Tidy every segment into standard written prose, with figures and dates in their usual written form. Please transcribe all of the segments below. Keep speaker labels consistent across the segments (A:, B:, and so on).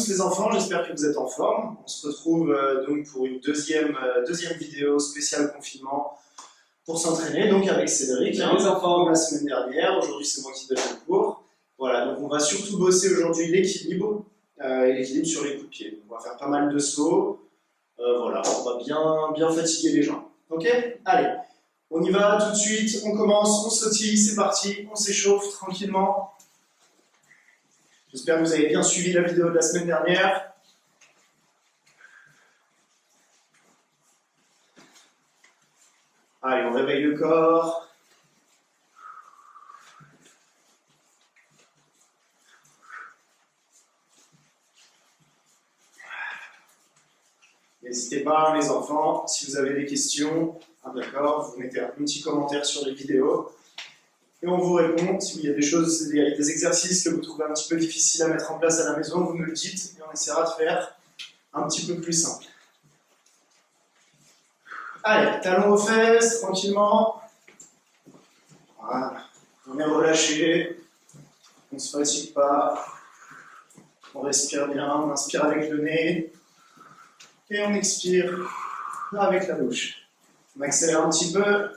A: tous les enfants, j'espère que vous êtes en forme. On se retrouve donc pour une deuxième vidéo spéciale confinement pour s'entraîner, donc avec Cédric, les enfants, comme la semaine dernière. Aujourd'hui, c'est moi qui donne le cours. Voilà, donc on va surtout bosser aujourd'hui l'équilibre et l'équilibre sur les coups de pied. Donc, on va faire pas mal de sauts. Voilà, on va bien fatiguer les jambes. Ok? Allez, on y va tout de suite, on commence, on sautille, c'est parti, on s'échauffe tranquillement. J'espère que vous avez bien suivi la vidéo de la semaine dernière. Allez, on réveille le corps. N'hésitez pas, les enfants, si vous avez des questions, d'accord, vous mettez un petit commentaire sur les vidéos. Et on vous répond. Si il y a des choses, des exercices que vous trouvez un petit peu difficiles à mettre en place à la maison, vous nous le dites et on essaiera de faire un petit peu plus simple. Allez, talons aux fesses, tranquillement. Voilà. On est relâché. On ne se fatigue pas. On respire bien. On inspire avec le nez. Et on expire avec la bouche. On accélère un petit peu.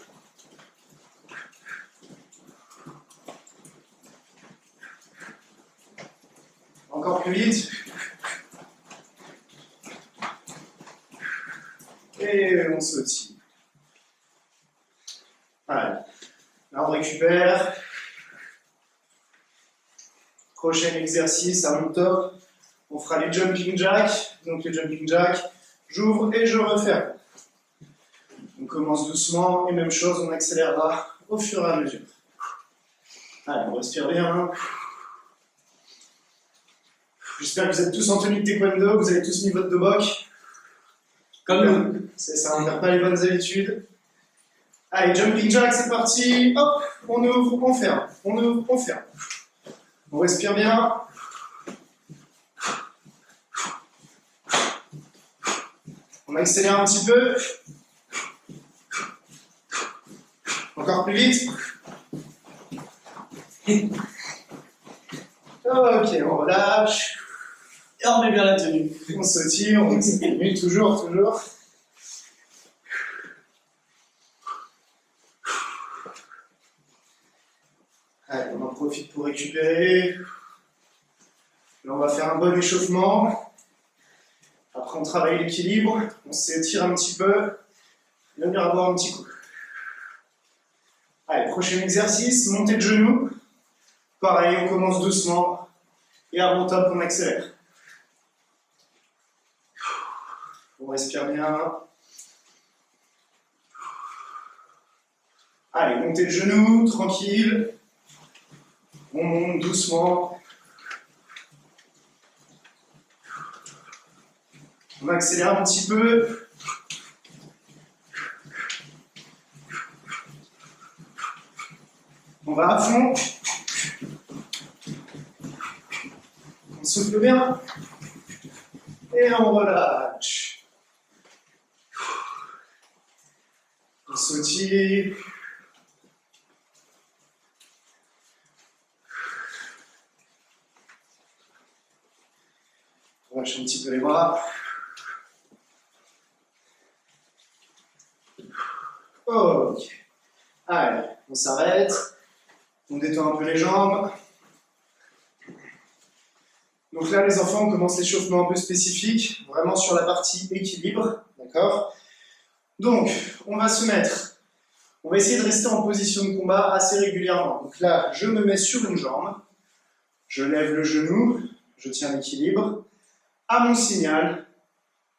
A: Encore plus vite. Et on sautille. Allez. Là, on récupère. Prochain exercice à mon top. On fera les jumping jacks. Donc les jumping jacks, j'ouvre et je referme. On commence doucement et même chose, on accélérera au fur et à mesure. Allez, on respire bien. J'espère que vous êtes tous en tenue de taekwondo, vous avez tous mis votre dobok. Comme nous. C'est ça, on ne perd pas les bonnes habitudes. Allez, jumping jack, c'est parti. Hop, on ouvre, on ferme. On ouvre, on ferme. On respire bien. On accélère un petit peu. Encore plus vite. Ok, on relâche. Et on met bien la tenue. On sautille, on continue, toujours. Allez, on en profite pour récupérer. Là, on va faire un bon échauffement. Après, on travaille l'équilibre. On s'étire un petit peu. Et on ira boire un petit coup. Allez, prochain exercice, montée de genoux. Pareil, on commence doucement. Et à mon top, on accélère. On respire bien. Allez, montée de genoux, tranquille. On monte doucement. On accélère un petit peu. On va à fond. On souffle bien. Et on relâche. On sautille. On lâche un petit peu les bras. Ok. Allez, on s'arrête. On détend un peu les jambes. Donc là, les enfants, on commence l'échauffement un peu spécifique, vraiment sur la partie équilibre, d'accord? Donc, on va essayer de rester en position de combat assez régulièrement. Donc là, je me mets sur une jambe, je lève le genou, je tiens l'équilibre. À mon signal,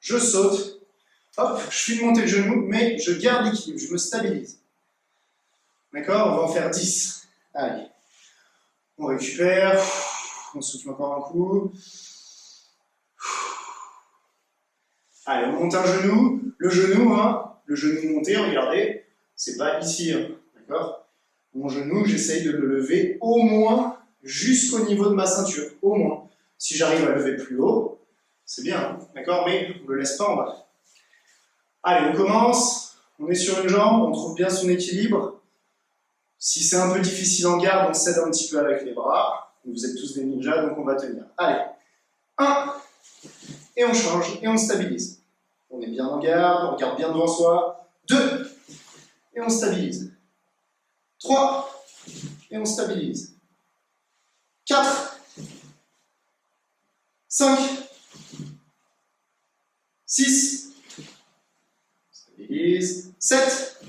A: je saute, hop, je fais une montée de genou, mais je garde l'équilibre, je me stabilise. D'accord? On va en faire 10. Allez, on récupère, on souffle encore un coup. Allez, on monte un genou, le genou monté, regardez, c'est pas ici, hein, d'accord? Mon genou, j'essaye de le lever au moins jusqu'au niveau de ma ceinture, au moins. Si j'arrive à lever plus haut, c'est bien, hein, d'accord? Mais on ne le laisse pas en bas. Allez, on commence, on est sur une jambe, on trouve bien son équilibre. Si c'est un peu difficile en garde, on s'aide un petit peu avec les bras. Vous êtes tous des ninjas, donc on va tenir. Allez, 1, et on change, et on stabilise. On est bien en garde, on regarde bien devant soi. 2, et on stabilise. 3, et on stabilise. 4, 5, 6, stabilise. 7,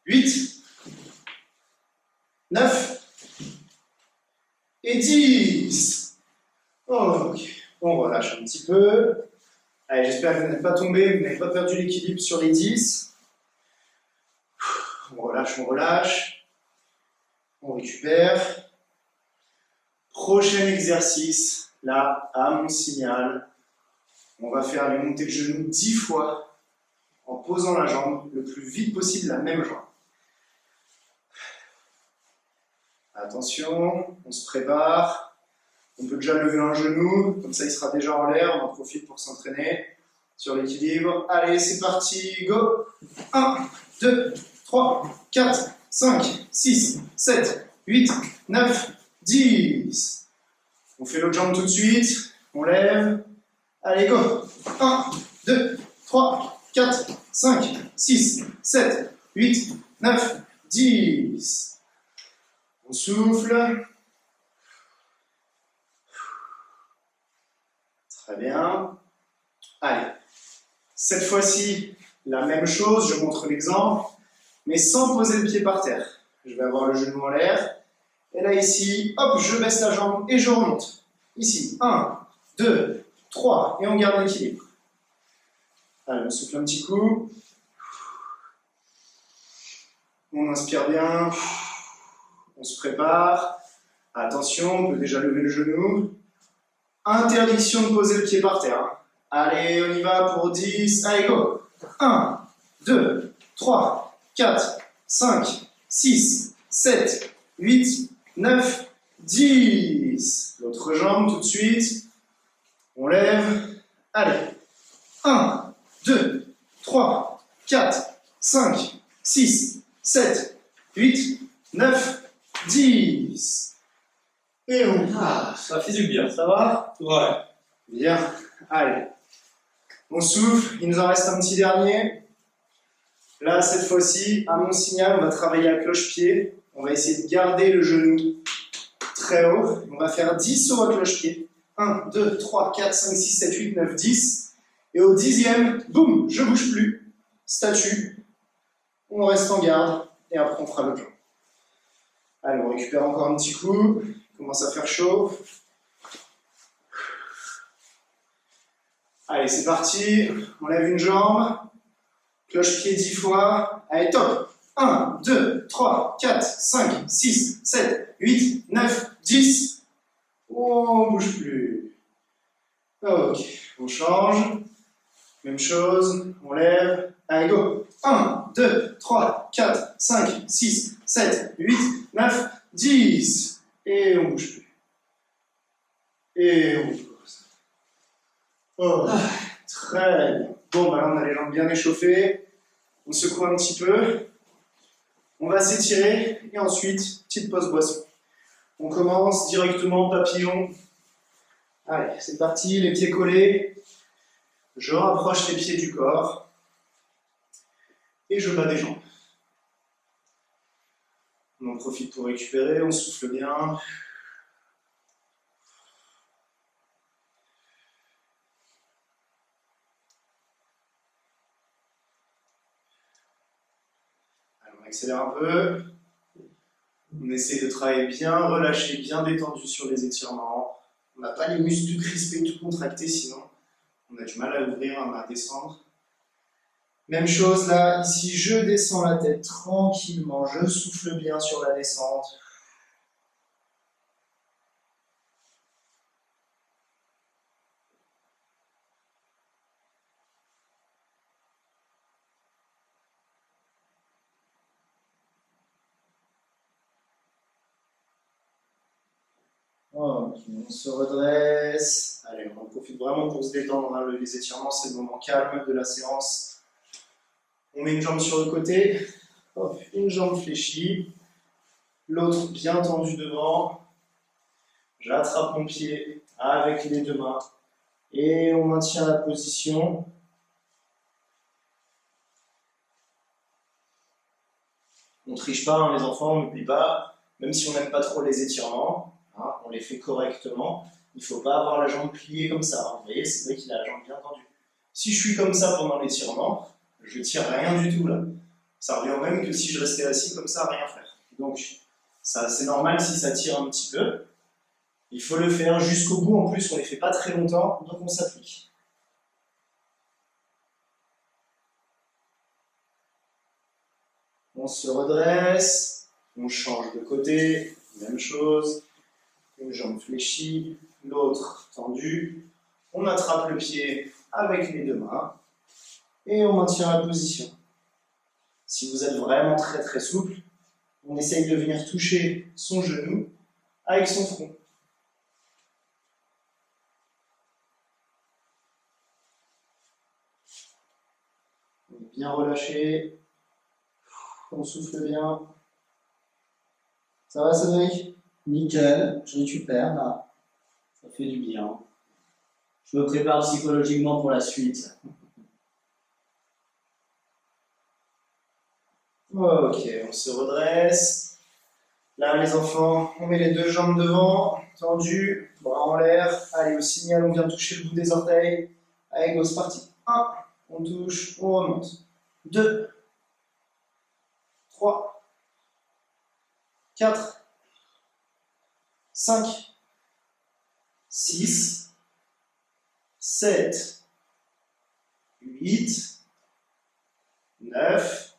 A: 8, 9 et 10. Ok, on relâche un petit peu. Allez, j'espère que vous n'êtes pas tombé, vous n'avez pas perdu l'équilibre sur les 10. On relâche, on relâche. On récupère. Prochain exercice, là, à mon signal, on va faire les montées de genoux 10 fois en posant la jambe le plus vite possible, la même jambe. Attention, on se prépare. On peut déjà lever un genou, comme ça il sera déjà en l'air, on en profite pour s'entraîner sur l'équilibre. Allez, c'est parti, go! 1, 2, 3, 4, 5, 6, 7, 8, 9, 10. On fait l'autre jambe tout de suite, on lève. Allez, go! 1, 2, 3, 4, 5, 6, 7, 8, 9, 10. On souffle. Très bien. Allez. Cette fois-ci, la même chose, je montre l'exemple, mais sans poser le pied par terre. Je vais avoir le genou en l'air. Et là, ici, hop, je baisse la jambe et je remonte. Ici, 1, 2, 3, et on garde l'équilibre. Allez, on souffle un petit coup. On inspire bien. On se prépare. Attention, on peut déjà lever le genou. Interdiction de poser le pied par terre. Allez, on y va pour 10. Allez, go! 1, 2, 3, 4, 5, 6, 7, 8, 9, 10. L'autre jambe tout de suite. On lève. Allez. 1, 2, 3, 4, 5, 6, 7, 8, 9, 10. Et on...
B: Ah, ça fait du bien.
A: Ça va?
B: Ouais.
A: Bien. Allez. On souffle. Il nous en reste un petit dernier. Là, cette fois-ci, à mon signal, on va travailler à cloche-pied. On va essayer de garder le genou très haut. On va faire 10 sauts à cloche-pied. 1, 2, 3, 4, 5, 6, 7, 8, 9, 10. Et au 10e, boum, je bouge plus. Statue. On reste en garde. Et après, on fera le jambe. Allez, on récupère encore un petit coup. Il commence à faire chaud. Allez, c'est parti. On lève une jambe. Cloche-pied 10 fois. Allez, top. 1, 2, 3, 4, 5, 6, 7, 8, 9, 10. On ne bouge plus. Ok, on change. Même chose. On lève. Allez, go. 1, 2, 3, 4, 5, 6, 7, 8, 9, 10. Et on ne bouge plus. Et on pose. Oh, très bien. Bon, bah là, on a les jambes bien échauffées. On secoue un petit peu. On va s'étirer. Et ensuite, petite pause boisson. On commence directement papillon. Allez, c'est parti. Les pieds collés. Je rapproche les pieds du corps. Et je bats des jambes. On en profite pour récupérer. On souffle bien. On accélère un peu. On essaie de travailler bien relâché, bien détendu sur les étirements. On n'a pas les muscles crispés, tout contractés, sinon on a du mal à ouvrir, à descendre. Même chose là, ici je descends la tête tranquillement, je souffle bien sur la descente. Ok, on se redresse. Allez, on en profite vraiment pour se détendre. Hein. Les étirements, c'est le moment calme de la séance. On met une jambe sur le côté. Hop, une jambe fléchie. L'autre bien tendue devant. J'attrape mon pied avec les deux mains. Et on maintient la position. On ne triche pas, hein, les enfants, on n'oublie pas. Même si on n'aime pas trop les étirements, hein, on les fait correctement. Il ne faut pas avoir la jambe pliée comme ça. Hein. Vous voyez, c'est vrai qu'il a la jambe bien tendue. Si je suis comme ça pendant l'étirement, je ne tire rien du tout là. Ça revient au même que si je restais assis comme ça à rien faire. Donc, c'est normal si ça tire un petit peu. Il faut le faire jusqu'au bout. En plus, on ne les fait pas très longtemps, donc on s'applique. On se redresse, on change de côté, même chose. Une jambe fléchie, l'autre tendue. On attrape le pied avec les deux mains et on maintient la position. Si vous êtes vraiment très très souple, on essaye de venir toucher son genou avec son front. On est bien relâché, on souffle bien. Ça va, Cédric?
B: Nickel, je récupère là. Ça fait du bien. Je me prépare psychologiquement pour la suite.
A: Ok, on se redresse. Là, les enfants, on met les deux jambes devant, tendues, bras en l'air. Allez, au signal, on vient toucher le bout des orteils. Allez, go, c'est parti. 1, on touche, on remonte. 2, 3, 4, 5, 6, 7, 8, 9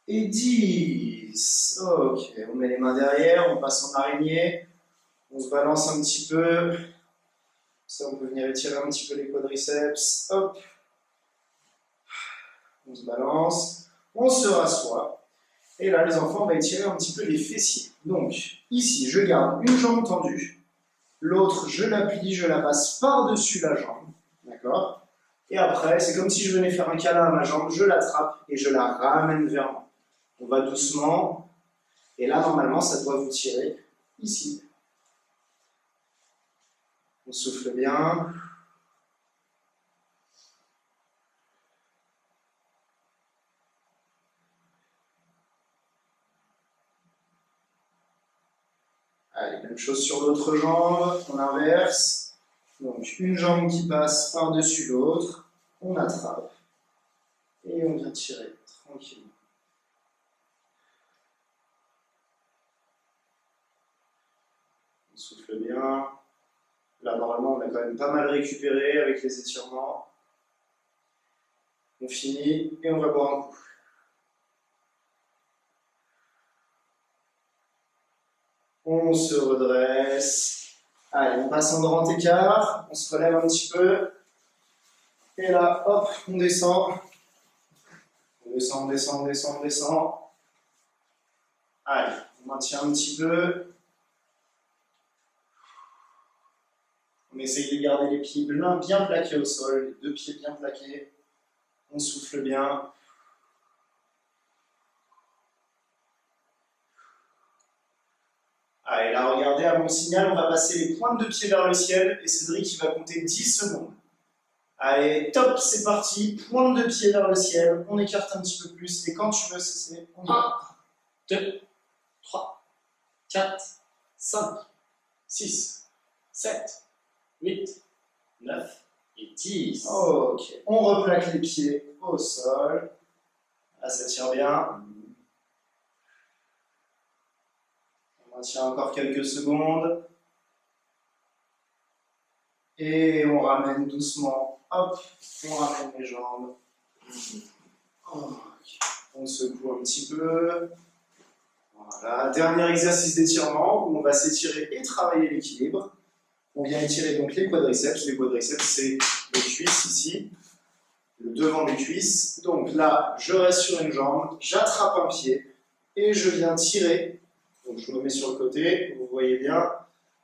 A: et 10. Ok, on met les mains derrière, on passe en araignée, on se balance un petit peu. Ça, on peut venir étirer un petit peu les quadriceps. Hop. On se balance, on se rassoit. Et là, les enfants, on va étirer un petit peu les fessiers. Donc, ici, je garde une jambe tendue. L'autre, je la plie, je la passe par-dessus la jambe. D'accord? Et après, c'est comme si je venais faire un câlin à ma jambe, je l'attrape et je la ramène vers moi. On va doucement. Et là, normalement, ça doit vous tirer ici. On souffle bien. Allez, même chose sur l'autre jambe, on inverse. Donc une jambe qui passe par-dessus l'autre, on attrape et on vient tirer tranquillement. On souffle bien. Là, normalement, on a quand même pas mal récupéré avec les étirements. On finit et on va boire un coup. On se redresse. Allez, on passe en grand écart. On se relève un petit peu. Et là, hop, on descend. On descend, on descend, on descend, on descend. Allez, on maintient un petit peu. On essaye de garder les pieds l'un bien plaqués au sol, les deux pieds bien plaqués. On souffle bien. Allez, là, regardez, à mon signal, on va passer les pointes de pied vers le ciel et Cédric, il va compter 10 secondes. Allez, top, c'est parti. Pointe de pied vers le ciel. On écarte un petit peu plus et quand tu veux cesser, on y va.
B: 1, 2, 3, 4, 5, 6, 7, 8, 9 et 10.
A: Ok, on replaque les pieds au sol. Là, ça tire bien. On maintient encore quelques secondes. Et on ramène doucement. Hop, on ramène les jambes. Okay. On secoue un petit peu. Voilà, dernier exercice d'étirement où on va s'étirer et travailler l'équilibre. On vient étirer donc les quadriceps. Les quadriceps, c'est les cuisses ici, le devant des cuisses. Donc là, je reste sur une jambe, j'attrape un pied et je viens tirer. Donc je me mets sur le côté, vous voyez bien.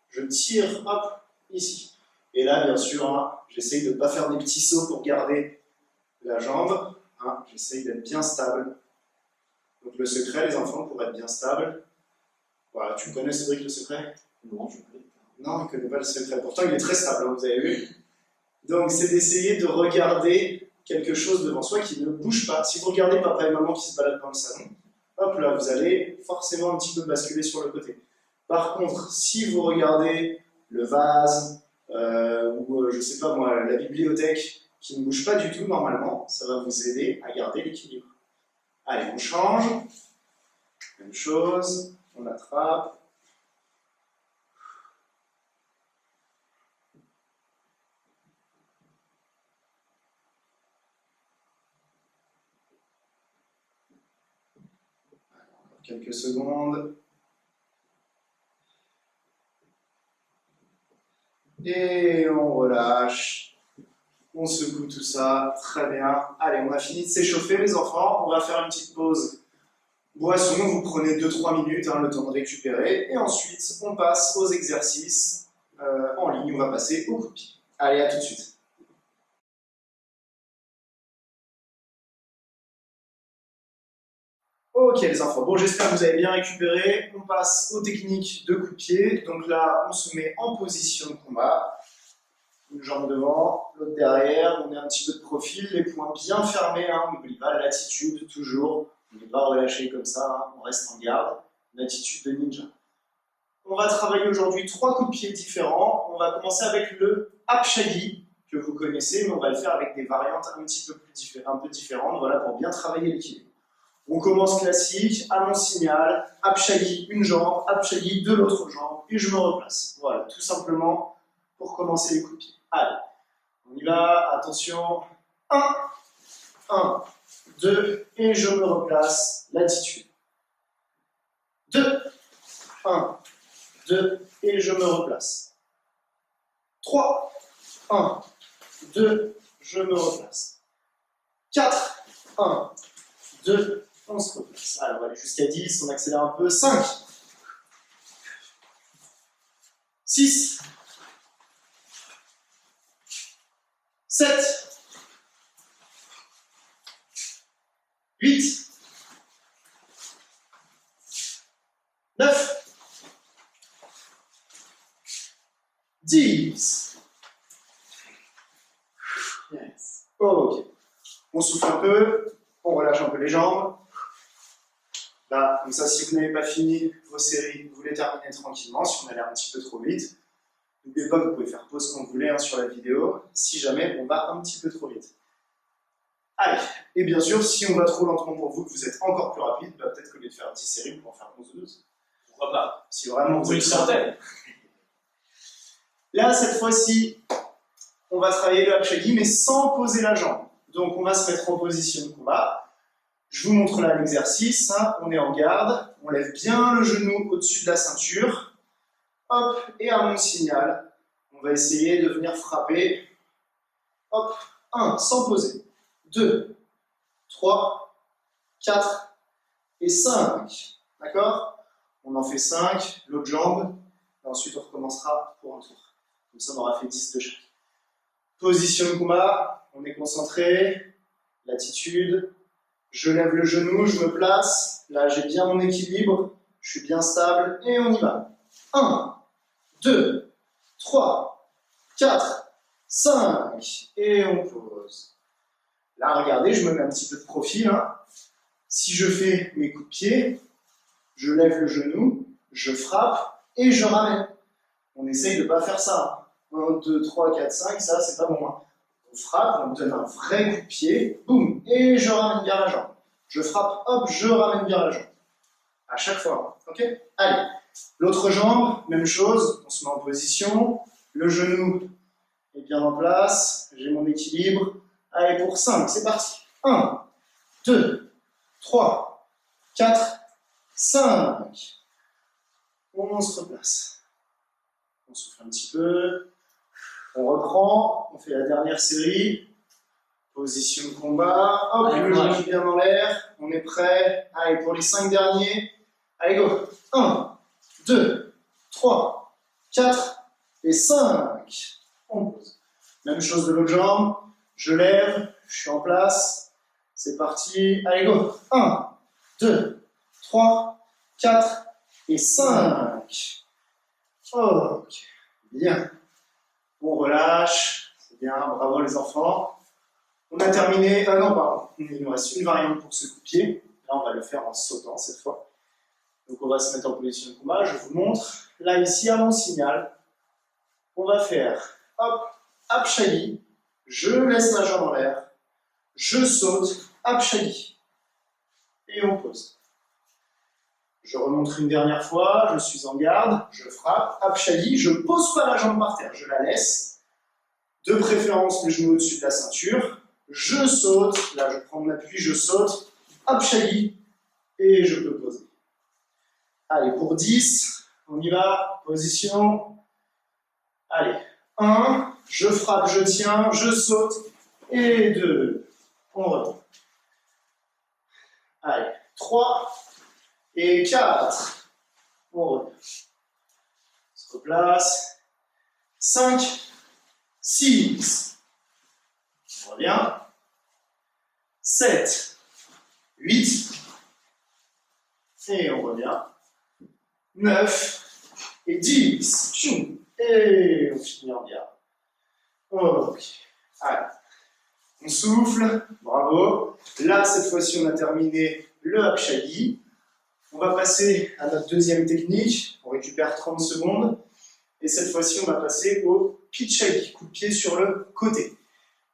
A: Je tire, hop, ici. Et là, bien sûr, hein, j'essaye de ne pas faire des petits sauts pour garder la jambe. Hein, j'essaye d'être bien stable. Donc le secret, les enfants, pour être bien stable. Voilà, tu connais Cédric le secret?
B: Non, je ne connais pas.
A: Non, il ne connaît pas le secret. Pourtant, il est très stable, hein, vous avez vu. Donc, c'est d'essayer de regarder quelque chose devant soi qui ne bouge pas. Si vous regardez papa et maman qui se baladent dans le salon, hop là, vous allez forcément un petit peu basculer sur le côté. Par contre, si vous regardez le vase, ou je sais pas moi, la bibliothèque qui ne bouge pas du tout normalement, ça va vous aider à garder l'équilibre. Allez, on change. Même chose, on attrape. Encore quelques secondes. Et on relâche. On secoue tout ça. Très bien. Allez, on a fini de s'échauffer les enfants. On va faire une petite pause boisson. Vous prenez 2-3 minutes, le temps de récupérer. Et ensuite, on passe aux exercices en ligne. On va passer au coup de pied. Allez, à tout de suite. Ok les enfants, bon j'espère que vous avez bien récupéré. On passe aux techniques de coup de pied. Donc là, on se met en position de combat. Une jambe devant, l'autre derrière. On est un petit peu de profil, les poings bien fermés. On n'oublie pas l'attitude toujours. On ne va pas relâcher comme ça, on reste en garde. L'attitude de ninja. On va travailler aujourd'hui 3 coups de pied différents. On va commencer avec le Apshagi, que vous connaissez, mais on va le faire avec des variantes un peu différentes, voilà, pour bien travailler l'équilibre. On commence classique, à mon signal, Apshagi une jambe, Apshagi de l'autre jambe, et je me replace. Voilà, tout simplement pour commencer les coups de pied. Allez, on y va, attention, 1, 1, 2, et je me replace, l'attitude. 2, 1, 2, et je me replace. 3, 1, 2, je me replace. 4, 1, 2, on se replace. Alors, on va aller jusqu'à 10, on accélère un peu. 5, 6, 7, 8, 9, 10. Yes. Ok. On souffle un peu, on relâche un peu les jambes. Là, comme ça, si vous n'avez pas fini vos séries, vous les terminez tranquillement. Si on allait un petit peu trop vite, n'oubliez pas que vous pouvez faire pause quand vous voulez sur la vidéo, si jamais on va un petit peu trop vite. Allez, et bien sûr, si on va trop lentement pour vous, que vous êtes encore plus rapide, peut-être qu'au lieu de faire 10 séries, vous pouvez en faire 11 ou 12. Pourquoi pas? Si vraiment vous êtes centaine. Là, cette fois-ci, on va travailler le Apshagi, mais sans poser la jambe. Donc, on va se mettre en position de combat. Je vous montre là l'exercice. On est en garde. On lève bien le genou au-dessus de la ceinture. Hop, et à mon signal, on va essayer de venir frapper. Hop, 1, sans poser. 2, 3, 4 et 5. D'accord? On en fait 5, l'autre jambe. Et ensuite, on recommencera pour un tour. Comme ça, on aura fait 10 de chaque. Position de combat, on est concentré. L'attitude. Je lève le genou, je me place. Là, j'ai bien mon équilibre. Je suis bien stable. Et on y va. 1, 2, 3, 4, 5. Et on pose. Là, regardez, je me mets un petit peu de profil. Si je fais mes coups de pied, je lève le genou, je frappe et je ramène. On essaye de ne pas faire ça. 1, 2, 3, 4, 5, ça, c'est pas bon. On frappe, on donne un vrai coup de pied, boum, et je ramène bien la jambe. Je frappe, hop, je ramène bien la jambe. À chaque fois, ok? Allez, l'autre jambe, même chose, on se met en position, le genou est bien en place, j'ai mon équilibre. Allez, pour 5, c'est parti. 1, 2, 3, 4, 5. On se replace. On souffle un petit peu. On reprend, on fait la dernière série. Position de combat. Hop, le genou bien dans l'air. On est prêt. Allez, pour les 5 derniers. Allez, go. 1, 2, 3, 4 et 5. On pose. Même chose de l'autre jambe. Je lève, je suis en place. C'est parti. Allez, go. 1, 2, 3, 4 et 5. Ok. Bien. On relâche. C'est Bien, bravo les enfants. On a terminé, non pardon, il nous reste une variante pour ce coup de pied. Là on va le faire en sautant cette fois. Donc on va se mettre en position de combat, je vous montre. Là ici à mon signal, on va faire hop, Apshali, je laisse la jambe en l'air, je saute, Apshali, et on pose. Je remonte une dernière fois, je suis en garde, je frappe, Apshali, je ne pose pas la jambe par terre, je la laisse, de préférence le genou au-dessus de la ceinture, je saute, là je prends mon appui, je saute, Apshali, et je peux poser. Allez, pour 10, on y va, position, allez, 1, je frappe, je tiens, je saute, et 2, on revient. Allez, 3, et 4, on revient. On se replace, 5, 6, on revient, 7, 8, et on revient, 9, et 10, tchoum, et on finit en garde. Ok, allez, on souffle, bravo. Là, cette fois-ci, on a terminé le Apshali. On va passer à notre deuxième technique, on récupère 30 secondes. Et cette fois-ci, on va passer au Pichali, coup de pied sur le côté.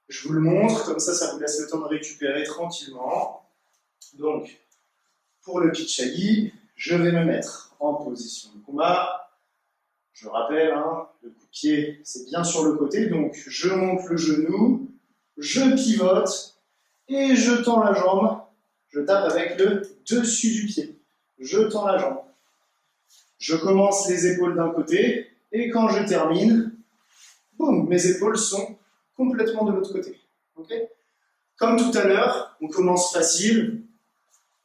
A: Je vous le montre, comme ça vous laisse le temps de récupérer tranquillement. Donc, pour le Pichali, je vais me mettre en position de combat. Je rappelle, hein, le coup de pied, c'est bien sur le côté, donc je monte le genou, je pivote, et je tends la jambe, je tape avec le dessus du pied. Je tends la jambe. Je commence les épaules d'un côté, et quand je termine, boum, mes épaules sont complètement de l'autre côté. Okay? Comme tout à l'heure, on commence facile,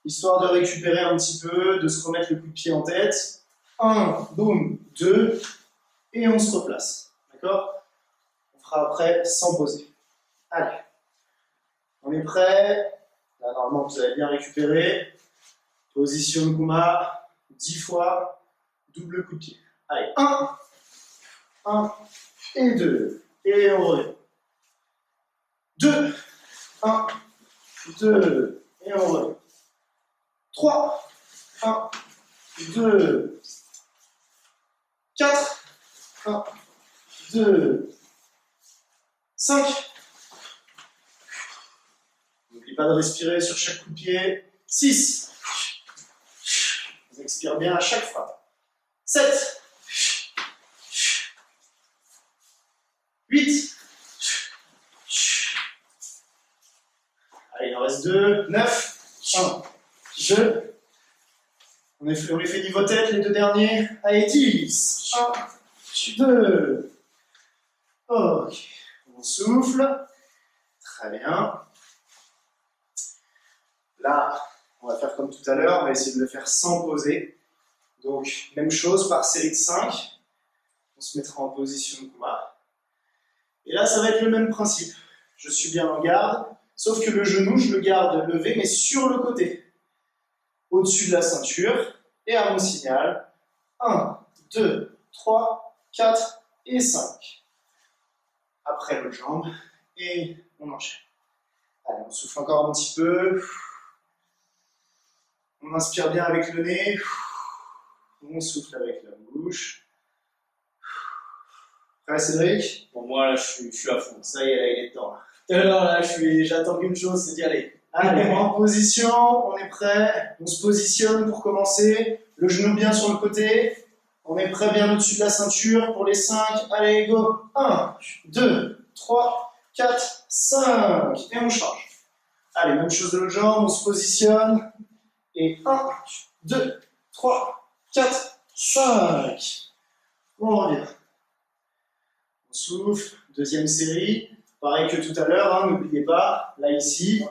A: histoire de récupérer un petit peu, de se remettre le coup de pied en tête. 1, boum, 2, et on se replace. D'accord? On fera après sans poser. Allez, on est prêt? Là, normalement, vous avez bien récupéré. Position de combat, 10 fois, double coup de pied. Allez, 1, et 2, et on revient. 2, 1, 2, et on revient. 3, 1, 2, 4, 1, 2, 5. N'oubliez pas de respirer sur chaque coup de pied. 6. On expire bien à chaque fois. 7. 8. Allez, il en reste 2. 9. 1, 2. On les fait niveau tête, les deux derniers. Allez, 10. 1, 2. Ok. On souffle. Très bien. Là, on va faire comme tout à l'heure. On va essayer de le faire sans poser. Donc, même chose par série de 5. On se mettra en position de combat. Et là, ça va être le même principe. Je suis bien en garde, sauf que le genou, je le garde levé, mais sur le côté. Au-dessus de la ceinture. Et à mon signal, 1, 2, 3, 4 et 5. Après l'autre jambe, et on enchaîne. Allez, on souffle encore un petit peu. On inspire bien avec le nez. On souffle avec la bouche. Prêt, Cédric?
B: Pour moi, là, je suis à fond.
A: Ça y est, là, il est dedans.
B: Alors là, j'attends qu'une chose, c'est d'y aller.
A: Allez, en position, on est prêt. On se positionne pour commencer. Le genou bien sur le côté. On est prêt bien au-dessus de la ceinture pour les 5. Allez, go. 1, 2, 3, 4, 5. Et on change. Allez, même chose de l'autre jambe. On se positionne. Et 1, 2, 3, 4, 5. On revient. On souffle. Deuxième série. Pareil que tout à l'heure, hein, n'oubliez pas. Là, ici,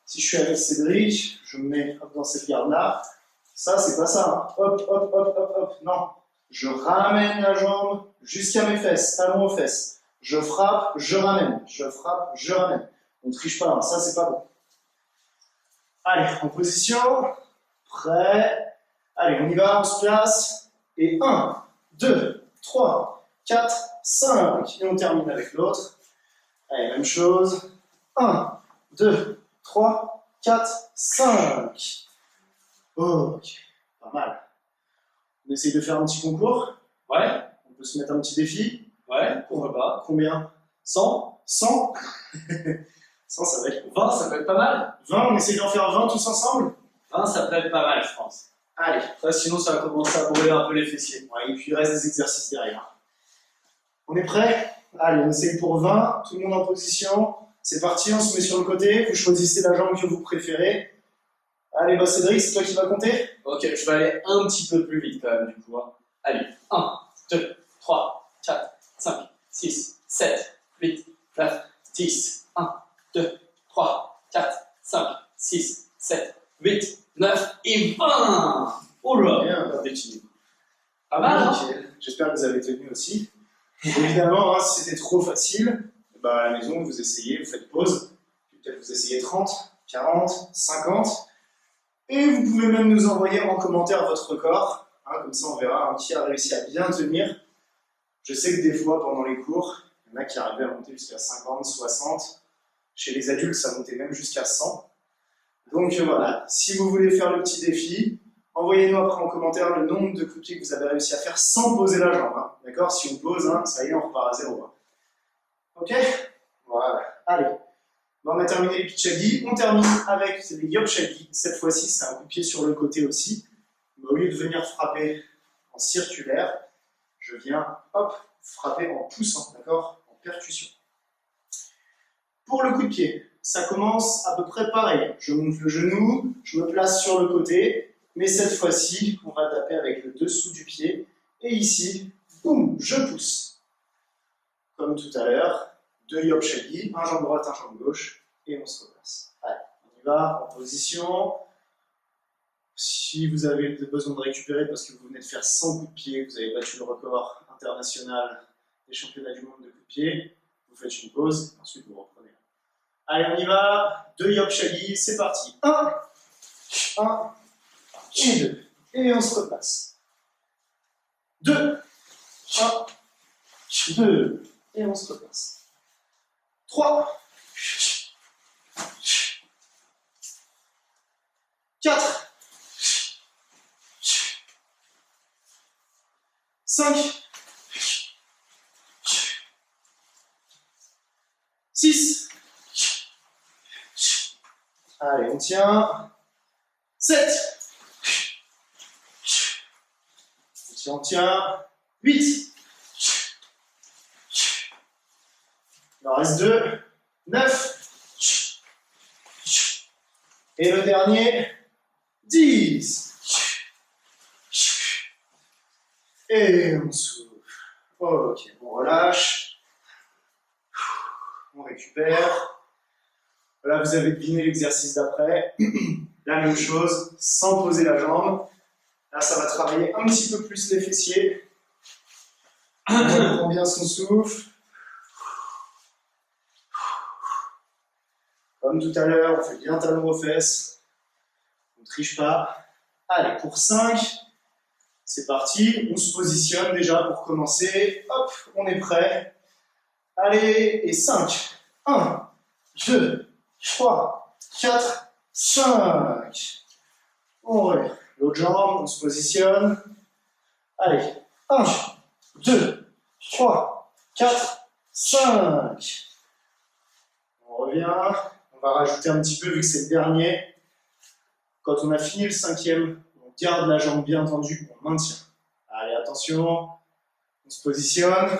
A: si je suis avec Cédric, je me mets hop, dans cette garde-là. Ça, c'est pas ça. Hein. Hop, hop, hop, hop, hop. Non. Je ramène la jambe jusqu'à mes fesses, talon aux fesses. Je frappe, je ramène. Je frappe, je ramène. On ne triche pas, hein. Ça, c'est pas bon. Allez, en position. Prêt. Allez, on y va, on se place. Et 1, 2, 3, 4, 5. Et on termine avec l'autre. Allez, même chose. 1, 2, 3, 4, 5. Ok, pas mal. On essaye de faire un petit concours.
B: Ouais,
A: On peut se mettre un petit défi.
B: ouais, pourquoi pas.
A: Combien?
B: 100,
A: 100. 100, ça va être
B: 20, ça peut être pas mal.
A: 20, on essaye d'en faire 20 tous ensemble.
B: 20, ça peut être pas mal, je pense.
A: Allez.
B: Après, sinon, ça va commencer à brûler un peu les fessiers.
A: Ouais, et puis il reste des exercices derrière. On est prêt? Allez, on essaye pour 20. Tout le monde en position. C'est parti, on se met sur le côté. Vous choisissez la jambe que vous préférez. Allez, bah Cédric, c'est toi qui vas compter?
B: Ok, je vais aller un petit peu plus vite quand même, du coup. Hein. Allez, 1, 2, 3, 4, 5, 6, 7, 8, 9, 10. 1, 2, 3, 4, 5, 6, 7, 8, 9 et 20. Oh là,
A: Bien.
B: d'équilibre. Pas mal, hein?
A: Nickel. J'espère que vous avez tenu aussi. Évidemment, hein, si c'était trop facile, bah, à la maison, vous essayez, vous faites pause. Puis peut-être vous essayez 30, 40, 50. Et vous pouvez même nous envoyer en commentaire votre record. Hein, comme ça, on verra hein, qui a réussi à bien tenir. Je sais que des fois, pendant les cours, il y en a qui arrivaient à monter jusqu'à 50, 60. Chez les adultes, ça montait même jusqu'à 100. Donc voilà, si vous voulez faire le petit défi, envoyez-nous après en commentaire le nombre de coups de pied que vous avez réussi à faire sans poser la jambe. Hein. D'accord? Si on pose, hein, ça y est, on repart à zéro. Hein. Ok? Voilà. Allez. Bon, on a terminé les pichagis. On termine avec les yopchagis. Cette fois-ci, c'est un coup de pied sur le côté aussi. Mais au lieu de venir frapper en circulaire, je viens, hop, frapper en poussant, d'accord? En percussion. Pour le coup de pied, ça commence à peu près pareil. Je monte le genou, je me place sur le côté, mais cette fois-ci, on va taper avec le dessous du pied. Et ici, boum, je pousse. Comme tout à l'heure, 2 yopchagis, un jambe droite, un jambe gauche, et on se replace. Allez, on y va, en position. Si vous avez besoin de récupérer parce que vous venez de faire 100 coups de pied, vous avez battu le record international des championnats du monde de coups de pied, vous faites une pause, ensuite vous reprenez. Allez, on y va, 2 yopchagis, c'est parti. 1, et 2, et on se replace. 2, 1, 2, et on se replace. 3, 4, 5, 6, allez, on tient, 7, on tient, 8, il en reste 2, 9, et le dernier, 10. Et on souffle. Ok, on relâche. On récupère. Voilà, vous avez deviné l'exercice d'après. La même chose, sans poser la jambe. Là, ça va travailler un petit peu plus les fessiers. On prend bien son souffle. Comme tout à l'heure, on fait bien talon aux fesses. On ne triche pas. Allez, pour 5. C'est parti, on se positionne déjà pour commencer. Hop, on est prêt. Allez, et 5. 1, 2, 3, 4, 5. On relève. L'autre jambe, on se positionne. Allez, 1, 2, 3, 4, 5. On revient. On va rajouter un petit peu vu que c'est le dernier. Quand on a fini le 5e, on garde la jambe bien tendue, on maintient. Allez, attention, on se positionne.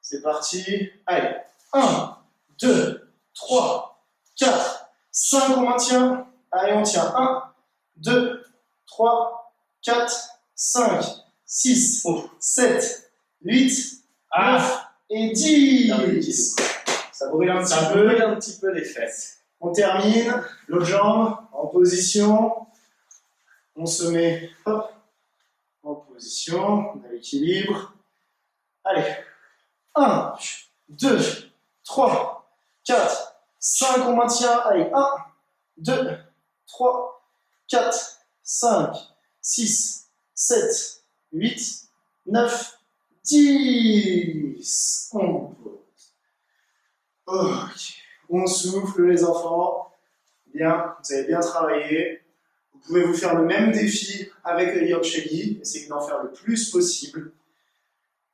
A: C'est parti. Allez, 1, 2, 3, 4, 5, on maintient. Allez, on tient. 1, 2, 3, 4, 5, 6, 7, 8, 9 et 10. Ça brûle un petit peu
B: les fesses.
A: On termine, l'autre jambe en position. On se met hop, en position, on a l'équilibre. Allez, 1, 2, 3, 4, 5, on maintient. Allez, 1, 2, 3, 4, 5, 6, 7, 8, 9, 10. On pose. Ok. On souffle les enfants. Bien, vous avez bien travaillé. Vous pouvez vous faire le même défi avec le Yorkshire. Essayez d'en faire le plus possible.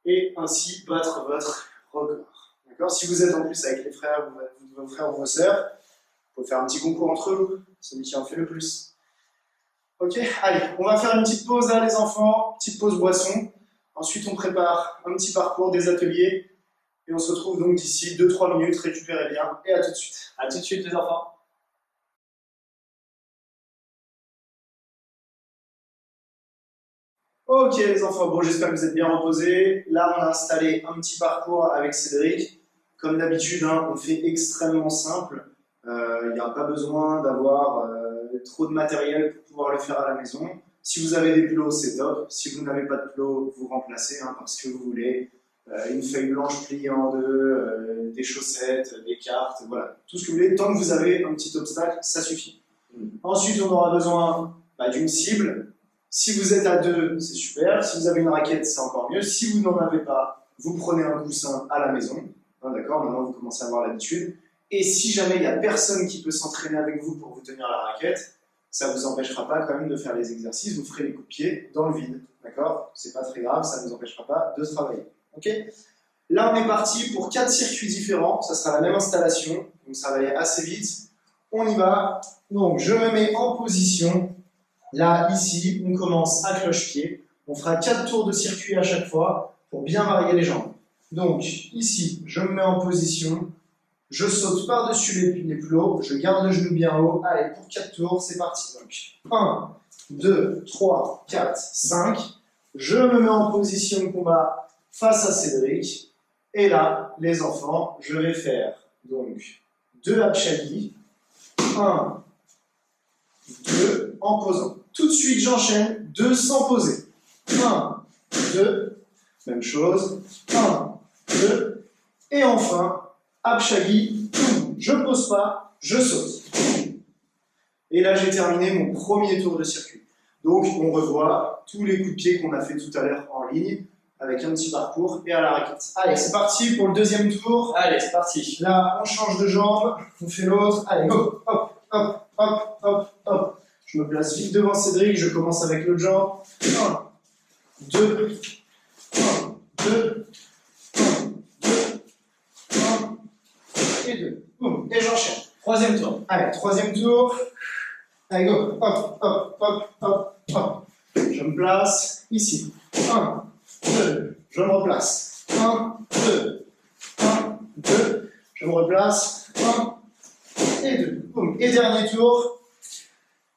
A: Et ainsi battre votre record. D'accord? Si vous êtes en plus avec les frères, vos frères ou vos sœurs, vous pouvez faire un petit concours entre vous. Celui qui en fait le plus. Ok? Allez, on va faire une petite pause là les enfants. Petite pause boisson. Ensuite, on prépare un petit parcours des ateliers. Et on se retrouve donc d'ici 2-3 minutes. Récupérez bien et à tout de suite.
B: À tout de suite les enfants.
A: Ok les enfants, bon j'espère que vous êtes bien reposés. Là on a installé un petit parcours avec Cédric. Comme d'habitude, hein, on fait extrêmement simple. Il n'y a pas besoin d'avoir trop de matériel pour pouvoir le faire à la maison. Si vous avez des plots, c'est top. Si vous n'avez pas de plots, vous remplacez par ce que vous voulez. Une feuille blanche pliée en deux, des chaussettes, des cartes, voilà. Tout ce que vous voulez, tant que vous avez un petit obstacle, ça suffit. Ensuite, on aura besoin d'une cible. Si vous êtes à deux, c'est super. Si vous avez une raquette, c'est encore mieux. Si vous n'en avez pas, vous prenez un coussin à la maison. Hein, d'accord, maintenant vous commencez à avoir l'habitude. Et si jamais il n'y a personne qui peut s'entraîner avec vous pour vous tenir la raquette, ça ne vous empêchera pas quand même de faire les exercices. Vous ferez les coups de pied dans le vide. D'accord? C'est pas très grave, ça ne vous empêchera pas de travailler. Ok? Là, on est parti pour 4 circuits différents. Ça sera la même installation. Donc ça va aller assez vite. On y va. Donc je me mets en position. Là, ici, on commence à cloche-pied. On fera 4 tours de circuit à chaque fois pour bien varier les jambes. Donc, ici, je me mets en position. Je saute par-dessus les plots. Je garde le genou bien haut. Allez, pour 4 tours, c'est parti. Donc, 1, 2, 3, 4, 5. Je me mets en position de combat face à Cédric. Et là, les enfants, je vais faire donc 2 Apchali. 1, 2, en posant. Tout de suite, j'enchaîne 2 sans poser. 1, 2, même chose. 1, 2, et enfin, Apchali, je ne pose pas, je saute. Et là, j'ai terminé mon premier tour de circuit. Donc, on revoit tous les coups de pied qu'on a fait tout à l'heure en ligne, avec un petit parcours et à la raquette. Allez, c'est parti pour le deuxième tour.
B: Allez, c'est parti.
A: Là, on change de jambe, on fait l'autre. Allez, go, hop, hop, hop, hop, hop. Je me place vite devant Cédric, je commence avec l'autre jambe. 1, 2, 1, 2, 1, 2, 1, et 2. Boum, et j'enchaîne.
B: Troisième tour.
A: Allez, troisième tour. Allez, go, hop, hop, hop, hop, hop. Je me place ici. 1, 2, je me replace. 1, 2, 1, 2, je me replace. 1 et 2. Boum. Et dernier tour.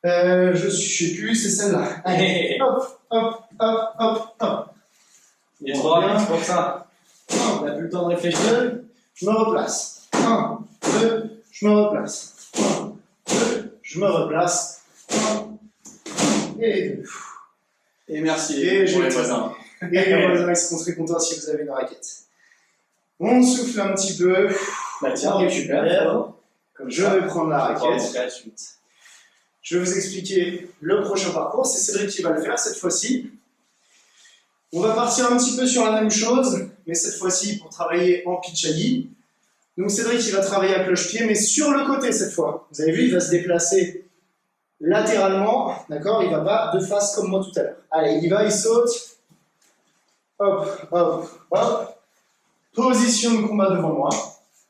A: Je sais plus, c'est celle-là. Allez, hop, hop, hop, hop, hop.
B: Il est trop rapide, c'est pour ça.
A: 1,
B: On n'a plus le temps de réfléchir.
A: 2, je me replace. 1, 2, je me replace. 1, 2, je me replace. 1 et 2.
B: Et merci
A: Et
B: pour les
A: j'ai
B: voisins.
A: Et les voisins ils seront très contents si vous avez une raquette. On souffle un petit peu.
B: Bah tiens,
A: On
B: récupère.
A: récupère. Je vais prendre la raquette.
B: La suite.
A: Je vais vous expliquer le prochain parcours. C'est Cédric qui va le faire cette fois-ci. On va partir un petit peu sur la même chose, mais cette fois-ci pour travailler en pitchagi. Donc Cédric il va travailler à cloche-pied, mais sur le côté cette fois. Vous avez vu, il va se déplacer latéralement, d'accord? Il va pas de face comme moi tout à l'heure. Allez, il y va, il saute. Hop, hop, hop. Position de combat devant moi.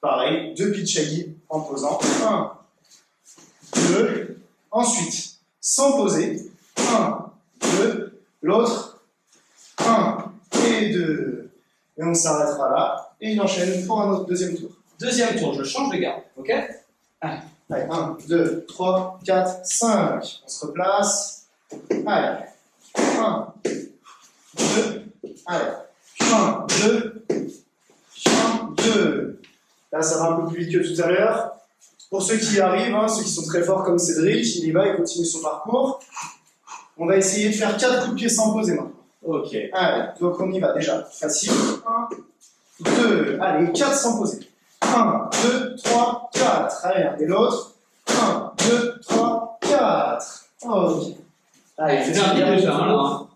A: Pareil, 2 pitchagi en posant. 1, 2. Ensuite, sans poser. 1, 2. L'autre. 1 et 2. Et on s'arrêtera là. Et il enchaîne pour un autre deuxième tour.
B: Deuxième tour, je change de garde, ok?
A: Allez, 1, 2, 3, 4, 5. On se replace. Allez. 1, 2. Allez. 1, 2. 1, 2. Là, ça va un peu plus vite que tout à l'heure. Pour ceux qui arrivent, hein, ceux qui sont très forts comme Cédric, il y va, il continue son parcours. On va essayer de faire 4 coups de pied sans poser maintenant.
B: Ok.
A: Allez, donc on y va déjà. Facile. 1, 2. Allez, 4 sans poser. 1, 2, 3, 4. Allez, et l'autre. 1, 2, 3, 4. Ok. Allez,
B: C'est bien déjà, là.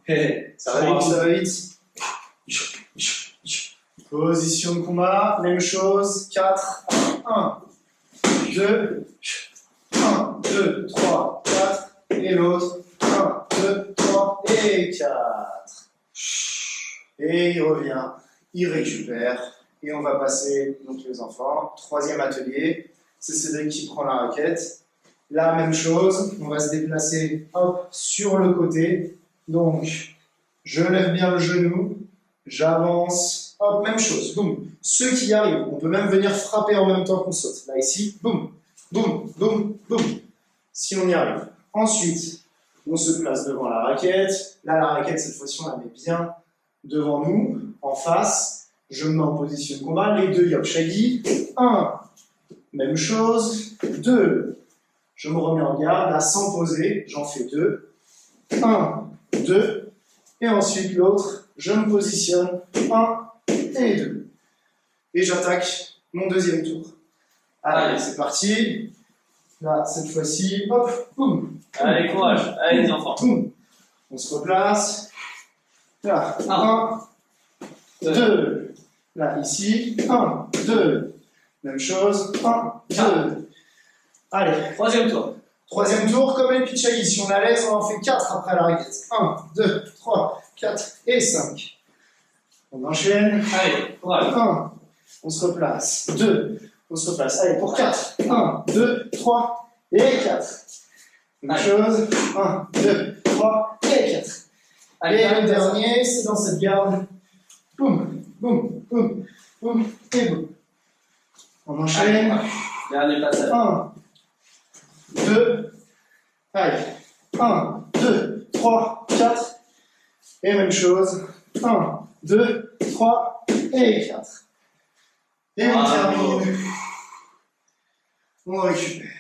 A: ça va vite, ça va vite. Position de combat, même chose. 4, 1, 2, 1, 2, 3, 4, et l'autre, 1, 2, 3, et 4. Et il revient, il récupère, et on va passer, donc les enfants, troisième atelier, c'est Cédric qui prend la raquette. La même chose, on va se déplacer, hop, sur le côté, donc je lève bien le genou, j'avance, hop, même chose, boum. Ceux qui y arrivent, on peut même venir frapper en même temps qu'on saute. Là, ici, boum, boum, boum, boum. Si on y arrive. Ensuite, on se place devant la raquette. Là, la raquette, cette fois-ci, on la met bien devant nous, en face. Je me mets en position de combat. Les deux yop shaggy. 1, même chose. 2, je me remets en garde. Là, sans poser, j'en fais 2. 1, 2. Et ensuite, l'autre, je me positionne. 1 et 2. Et j'attaque mon deuxième tour. Allez, c'est parti. Là, cette fois-ci, hop, boum.
B: Allez, courage. Allez, les enfants.
A: Boum. On se replace. Là, 1, 2. Là, ici, 1, 2. Même chose, 1, 2. Allez,
B: Troisième tour.
A: troisième tour, comme les pitchagis. Si on la laisse, on en fait 4 après la raquette. 1, 2, 3, 4 et 5. On enchaîne.
B: Allez, courage.
A: 1, on se replace. 2, on se replace. Allez, pour 4. 1, 2, 3 et 4. Même chose. 1, 2, 3 et 4.
B: Allez,
A: Et le dernier, c'est dans cette garde. Boum, boum, boum, boum et boum. On enchaîne.
B: Allez, dernier passage.
A: 1, 2, allez. 1, 2, 3, 4. Et même chose. 1, 2, 3 et 4. Et on termine. On récupère.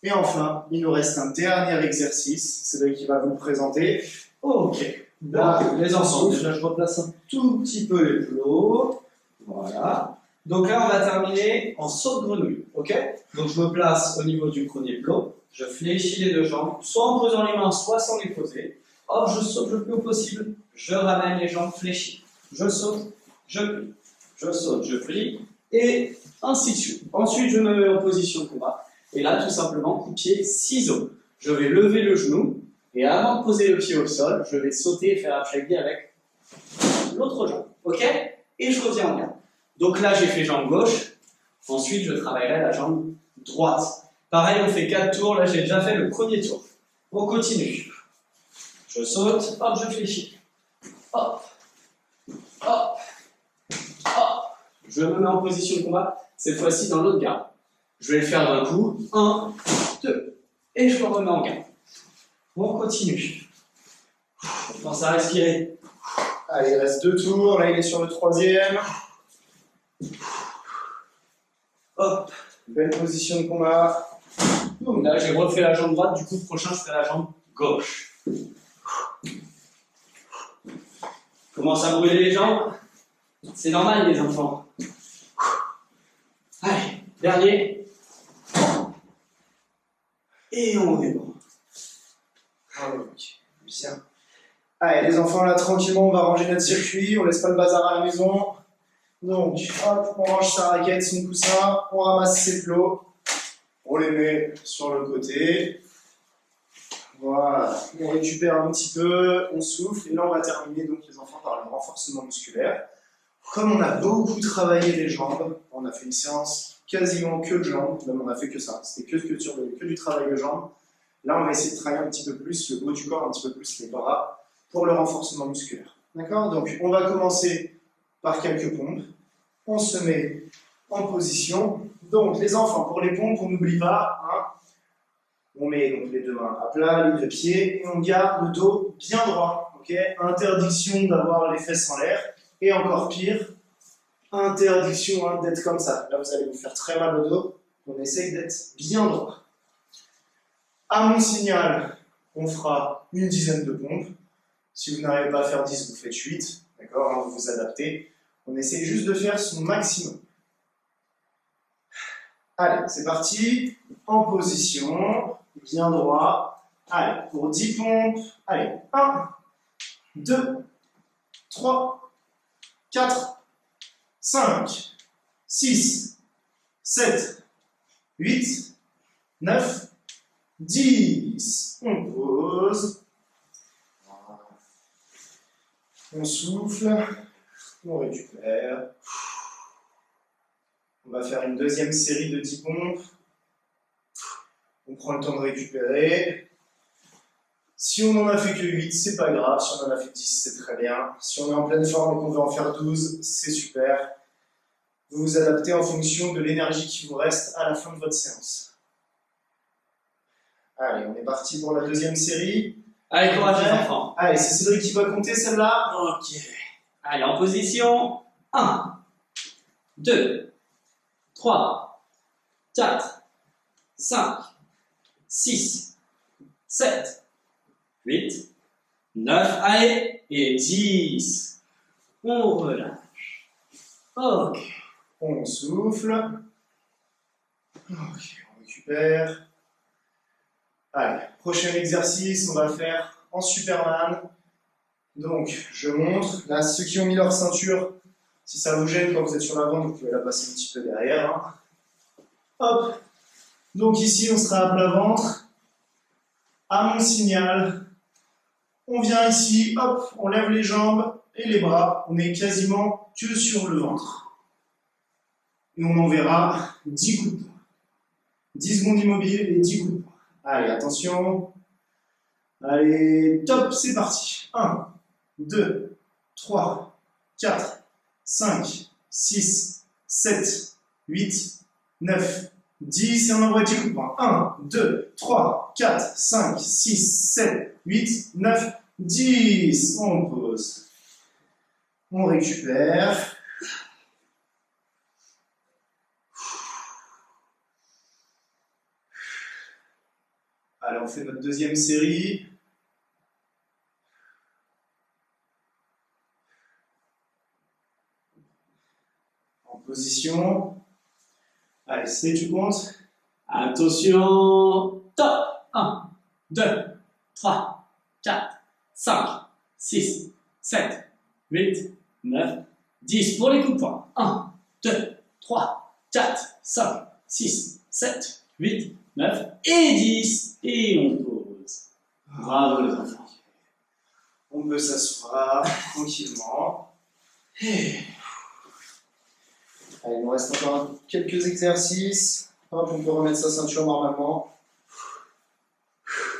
A: Et enfin, il nous reste un dernier exercice. C'est lui qui va vous le présenter.
C: Ok. Là, les enfants, déjà je replace un tout petit peu les plots. Voilà. Donc là, on va terminer en saut de grenouille. Ok. Donc je me place au niveau du premier plot. Je fléchis les deux jambes, soit en posant les mains, soit sans les poser. Hop, je saute le plus haut possible. Je ramène les jambes fléchies. Je saute, je plie. Je saute, je plie. Et ainsi de suite. Ensuite, je me mets en position de combat. Et là, tout simplement, coup de pied, ciseaux. Je vais lever le genou. Et avant de poser le pied au sol, je vais sauter et faire un shaggy avec l'autre jambe. Ok? Et je reviens en garde. Donc là, j'ai fait jambe gauche. Ensuite, je travaillerai la jambe droite. Pareil, on fait 4 tours. Là, j'ai déjà fait le premier tour. On continue. Je saute. Hop, je fléchis. Hop. Hop. Hop. Je me mets en position de combat. Cette fois-ci, dans l'autre garde. Je vais le faire d'un coup. 1, 2. Et je me remets en garde. On continue. On pense à respirer.
A: Allez, il reste 2 tours. Là, il est sur le troisième.
C: Hop.
A: Belle position de combat.
C: Donc là, j'ai refait la jambe droite. Du coup, le prochain, je ferai la jambe gauche. Commence à brûler les jambes. C'est normal, les enfants. Allez, dernier. Et on est bon.
A: Ah oui, bien. Allez, les enfants, là, tranquillement, on va ranger notre circuit. On laisse pas le bazar à la maison. Donc, hop, on range sa raquette, son coussin. On ramasse ses plots. On les met sur le côté. Voilà. On récupère un petit peu, on souffle. Et là, on va terminer, donc, les enfants, par le renforcement musculaire. Comme on a beaucoup travaillé les jambes, on a fait une séance quasiment que de jambes, même on a fait que ça, c'était que du travail de jambes. Là, on va essayer de travailler un petit peu plus le haut du corps, un petit peu plus les bras, pour le renforcement musculaire. D'accord? Donc, on va commencer par quelques pompes. On se met en position. Donc, les enfants, pour les pompes, on n'oublie pas, hein, on met donc les deux mains à plat, les deux pieds, et on garde le dos bien droit. Okay? Interdiction d'avoir les fesses en l'air. Et encore pire, interdiction d'être comme ça. Là, vous allez vous faire très mal au dos. On essaye d'être bien droit. À mon signal, on fera une dizaine de pompes. Si vous n'arrivez pas à faire 10, vous faites 8. D'accord, hein, vous vous adaptez. On essaye juste de faire son maximum. Allez, c'est parti. En position, bien droit. Allez, pour 10 pompes. Allez, 1, 2, 3, 4, 5, 6, 7, 8, 9, 10. On pose. On souffle. On récupère. On va faire une deuxième série de 10 pompes. On prend le temps de récupérer. Si on n'en a fait que 8, c'est pas grave. Si on en a fait 10, c'est très bien. Si on est en pleine forme et qu'on veut en faire 12, c'est super. Vous vous adaptez en fonction de l'énergie qui vous reste à la fin de votre séance. Allez, on est parti pour la deuxième série.
B: Allez, courage les enfants.
A: Allez, c'est Cédric qui va compter celle-là.
B: Ok. Allez, en position. 1, 2, 3, 4, 5, 6, 7, 8, 9, allez, et 10. On relâche. Ok.
A: On souffle. Ok, on récupère. Allez, prochain exercice, on va le faire en Superman. Donc, je montre. Là, ceux qui ont mis leur ceinture, si ça vous gêne quand vous êtes sur l'avant, vous pouvez la passer un petit peu derrière. Hein. Hop. Donc ici, on sera à plat ventre. À mon signal, on vient ici, hop, on lève les jambes et les bras. On est quasiment que sur le ventre. Et on enverra 10 coups de poing. 10 secondes immobile et 10 coups de poing. Allez, attention. Allez, top, c'est parti. 1, 2, 3, 4, 5, 6, 7, 8, 9, 10. Et on envoie 10 coups de poing. 1, 2, 3, 4, 5, 6, 7, 8, 9, 10. On pose. On récupère. Allez, on fait notre deuxième série. En position. Allez, c'est tu comptes.
B: Attention. Top. 1, 2, 3, 4, 5, 6, 7, 8, 9, 10. Pour les coups de poing. 1, 2, 3, 4, 5, 6, 7, 8, 9 et 10. Et on pose. Bravo les enfants.
A: On peut s'asseoir tranquillement. Allez, il nous reste encore quelques exercices. Hop, on peut remettre sa ceinture normalement.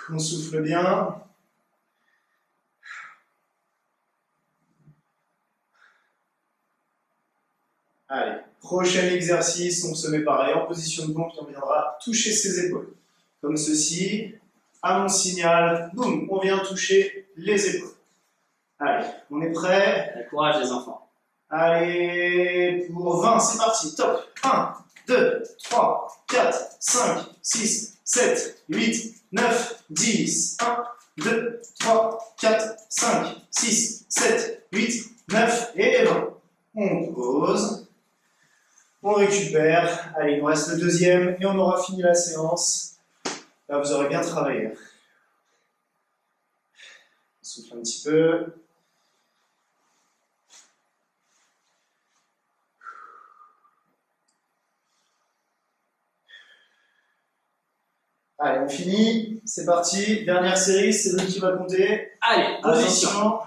A: On souffle bien. Allez, prochain exercice, on se met pareil en position de pompe et on viendra toucher ses épaules. Comme ceci, à mon signal, boum, on vient toucher les épaules. Allez, on est prêt?
B: Allez, courage les enfants.
A: Allez, pour 20, c'est parti, top. 1, 2, 3, 4, 5, 6, 7, 8, 9, 10. 1, 2, 3, 4, 5, 6, 7, 8, 9 et 20. On pose. On récupère. Allez, il nous reste le deuxième et on aura fini la séance. Là, vous aurez bien travaillé. On souffle un petit peu. Allez, on finit. C'est parti. Dernière série, c'est lui qui va compter.
B: Allez, position.
A: Attention.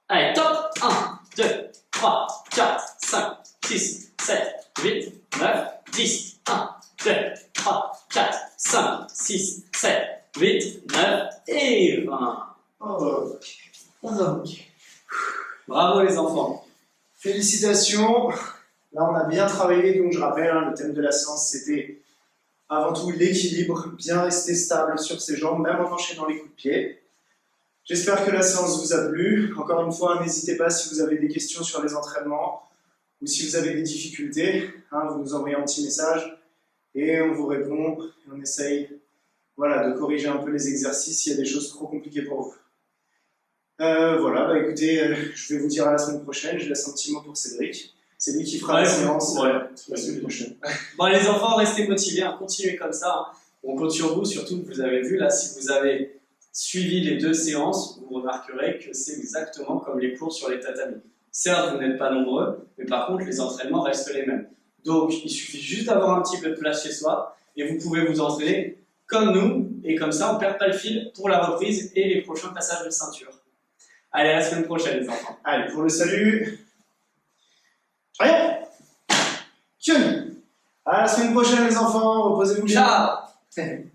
B: Allez, top. 1, 2, 3, 4, 5, 6, 7, 8, 9, 10. 1, 2, 3, 4, 5, 6, 7, 8, 9 et 20.
A: Ok.
B: Bravo les enfants.
A: Félicitations. Là, on a bien travaillé. Donc, je rappelle, hein, le thème de la séance, c'était avant tout l'équilibre, bien rester stable sur ses jambes, même en enchaînant les coups de pied. J'espère que la séance vous a plu. Encore une fois, n'hésitez pas si vous avez des questions sur les entraînements ou si vous avez des difficultés, hein, vous nous envoyez un petit message et on vous répond et on essaye de corriger un peu les exercices s'il y a des choses trop compliquées pour vous. Écoutez, je vais vous dire à la semaine prochaine. Je laisse un petit mot pour Cédric. C'est lui qui fera la séance la semaine prochaine.
B: Bon, les enfants, restez motivés, hein, continuez comme ça. Hein. On compte sur vous, surtout que vous avez vu, là, si vous avez suivi les 2 séances, vous remarquerez que c'est exactement comme les cours sur les tatamis. Certes, vous n'êtes pas nombreux, mais par contre, les entraînements restent les mêmes. Donc, il suffit juste d'avoir un petit peu de place chez soi et vous pouvez vous entraîner comme nous. Et comme ça, on ne perd pas le fil pour la reprise et les prochains passages de ceinture. Allez, à la semaine prochaine, les enfants.
A: Allez, pour le salut. Allez, Kyun. À la semaine prochaine, les enfants. Reposez-vous bien.
B: Ciao.